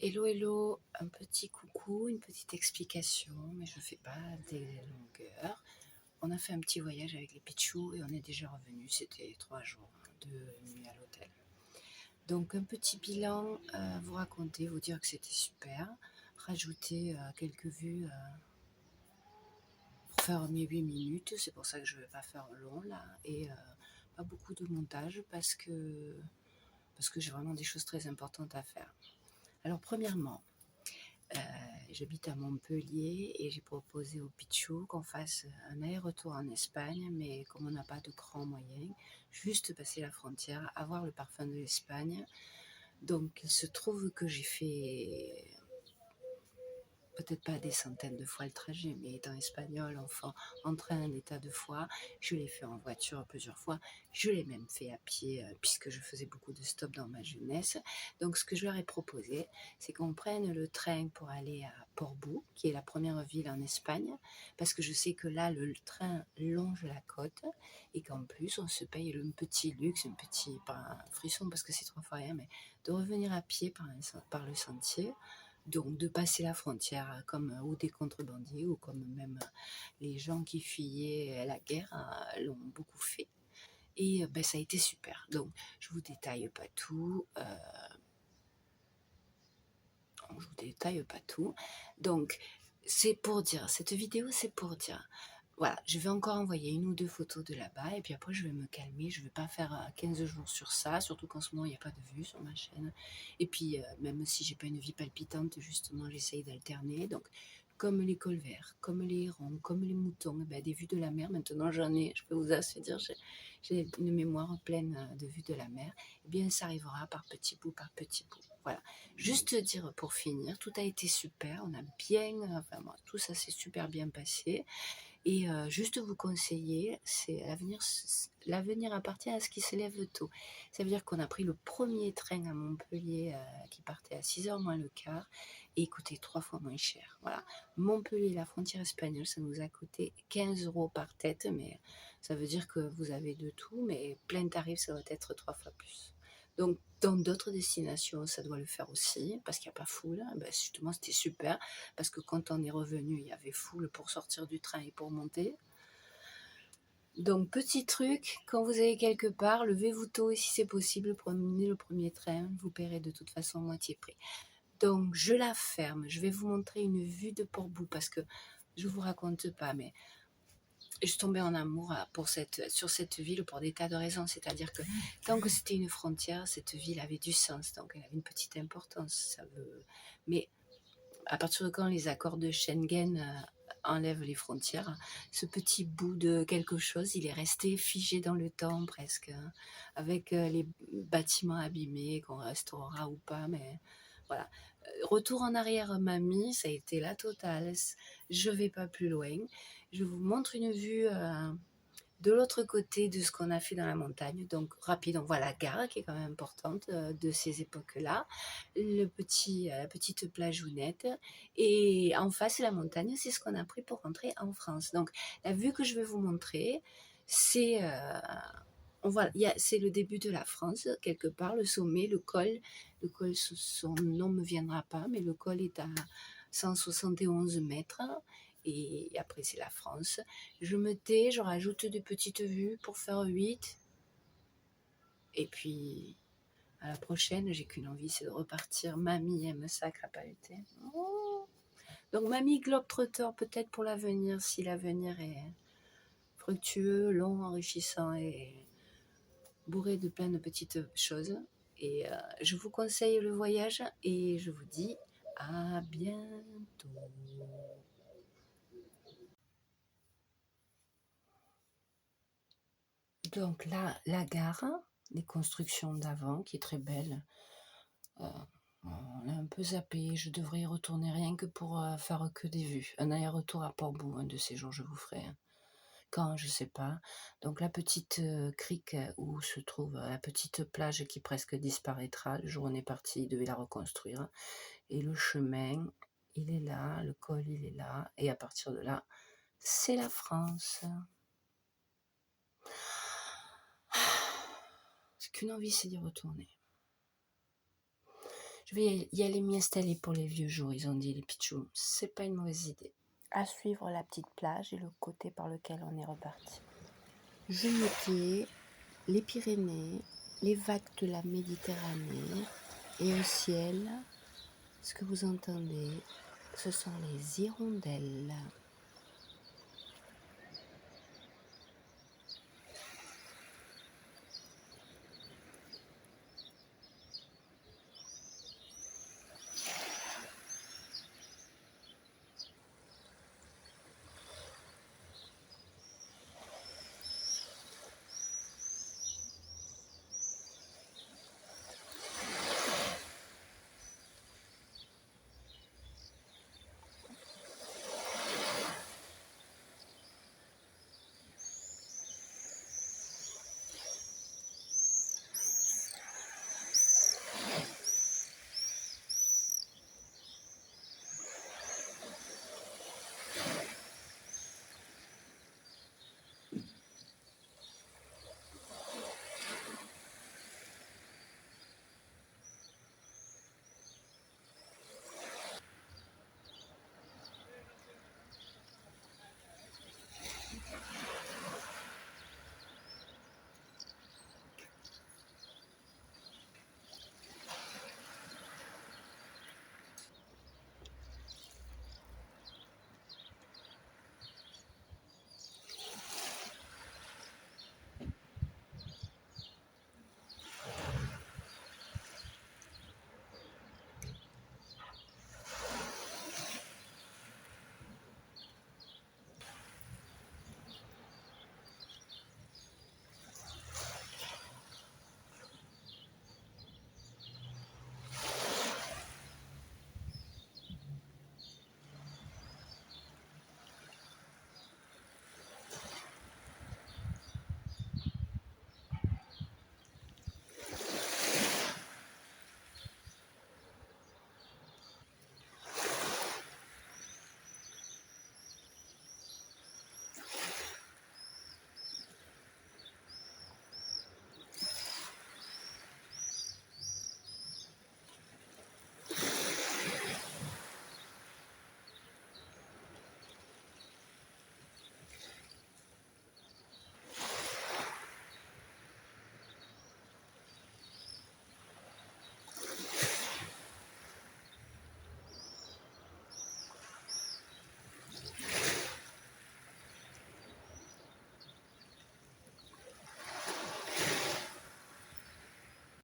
Hello, hello, un petit coucou, une petite explication, mais je ne fais pas des longueurs. On a fait un petit voyage avec les Pichou et on est déjà revenu. C'était 3 jours de nuit à l'hôtel. Donc un petit bilan, vous raconter, vous dire que c'était super, rajouter quelques vues pour faire mes 8 minutes. C'est pour ça que je ne vais pas faire long là et pas beaucoup de montage parce que j'ai vraiment des choses très importantes à faire. Alors premièrement, j'habite à Montpellier et j'ai proposé au Pichou qu'on fasse un aller-retour en Espagne, mais comme on n'a pas de grands moyens, juste passer la frontière, avoir le parfum de l'Espagne. Donc il se trouve que j'ai fait peut-être pas des centaines de fois le trajet, mais étant espagnol, enfin, en train des tas de fois, je l'ai fait en voiture plusieurs fois, je l'ai même fait à pied, puisque je faisais beaucoup de stops dans ma jeunesse. Donc ce que je leur ai proposé, c'est qu'on prenne le train pour aller à Portbou, qui est la première ville en Espagne, parce que je sais que là, le train longe la côte, et qu'en plus, on se paye le petit luxe, pas un frisson, parce que c'est 3 fois rien, mais de revenir à pied par le sentier, donc de passer la frontière comme ou des contrebandiers ou comme même les gens qui fuyaient la guerre l'ont beaucoup fait et ça a été super. Donc je vous détaille pas tout, je vous détaille pas tout. Donc c'est pour dire, cette vidéo c'est pour dire, voilà, je vais encore envoyer 1 ou 2 photos de là-bas et puis après je vais me calmer, je vais pas faire 15 jours sur ça, surtout qu'en ce moment il n'y a pas de vue sur ma chaîne. Et puis même si j'ai pas une vie palpitante, justement j'essaye d'alterner. Donc comme les colverts, comme les hérons, comme les moutons, des vues de la mer, maintenant j'en ai, je peux vous assez dire, j'ai une mémoire pleine de vues de la mer. Et bien ça arrivera par petits bouts, par petits bouts. Voilà. Juste dire pour finir, tout a été super, on a bien, enfin moi, tout ça s'est super bien passé. Et juste vous conseiller, c'est l'avenir appartient à ce qui se lève tôt. Ça veut dire qu'on a pris le premier train à Montpellier qui partait à 6h moins le quart et coûtait 3 fois moins cher. Voilà. Montpellier, la frontière espagnole, ça nous a coûté 15 € par tête, mais ça veut dire que vous avez de tout, mais plein tarif, ça doit être 3 fois plus. Donc, dans d'autres destinations, ça doit le faire aussi, parce qu'il n'y a pas foule. Justement, c'était super, parce que quand on est revenu, il y avait foule pour sortir du train et pour monter. Donc, petit truc, quand vous allez quelque part, levez-vous tôt et si c'est possible, prenez le premier train, vous paierez de toute façon moitié prix. Donc, je la ferme. Je vais vous montrer une vue de Portbou, parce que je ne vous raconte pas, mais je suis tombée en amour sur cette ville pour des tas de raisons. C'est-à-dire que tant que c'était une frontière, cette ville avait du sens, donc elle avait une petite importance. Mais à partir de quand les accords de Schengen enlèvent les frontières, ce petit bout de quelque chose, il est resté figé dans le temps presque, hein, avec les bâtiments abîmés qu'on restaurera ou pas, mais voilà. Retour en arrière, mamie, ça a été la totale. Je vais pas plus loin. Je vous montre une vue de l'autre côté de ce qu'on a fait dans la montagne. Donc rapide, on voit la gare qui est quand même importante de ces époques-là, la petite plageounette, et en face la montagne, c'est ce qu'on a pris pour rentrer en France. Donc la vue que je vais vous montrer, c'est c'est le début de la France, quelque part, le sommet, le col. Le col, son nom ne me viendra pas, mais le col est à 171 mètres. Et après, c'est la France. Je me tais, je rajoute des petites vues pour faire 8. Et puis, à la prochaine, j'ai qu'une envie, c'est de repartir. Mamie aime ça, crapahuter. Oh. Donc, mamie globetrotter, peut-être pour l'avenir, si l'avenir est fructueux, long, enrichissant et bourré de plein de petites choses. Et je vous conseille le voyage et je vous dis à bientôt. Donc là, la gare, les constructions d'avant, qui est très belle. On a un peu zappé, je devrais y retourner rien que pour faire que des vues. Un aller-retour à Portbou, un de ces jours, je vous ferai. Quand, je sais pas. Donc la petite crique où se trouve la petite plage qui presque disparaîtra. Le jour où on est parti, il devait la reconstruire. Et le chemin, il est là, le col, il est là. Et à partir de là, c'est la France. J'ai qu'une envie, c'est d'y retourner. Je vais y aller m'y installer pour les vieux jours, ils ont dit les pitchous. C'est pas une mauvaise idée. À suivre la petite plage et le côté par lequel on est reparti. Je notais les Pyrénées, les vagues de la Méditerranée et au ciel, ce que vous entendez, ce sont les hirondelles.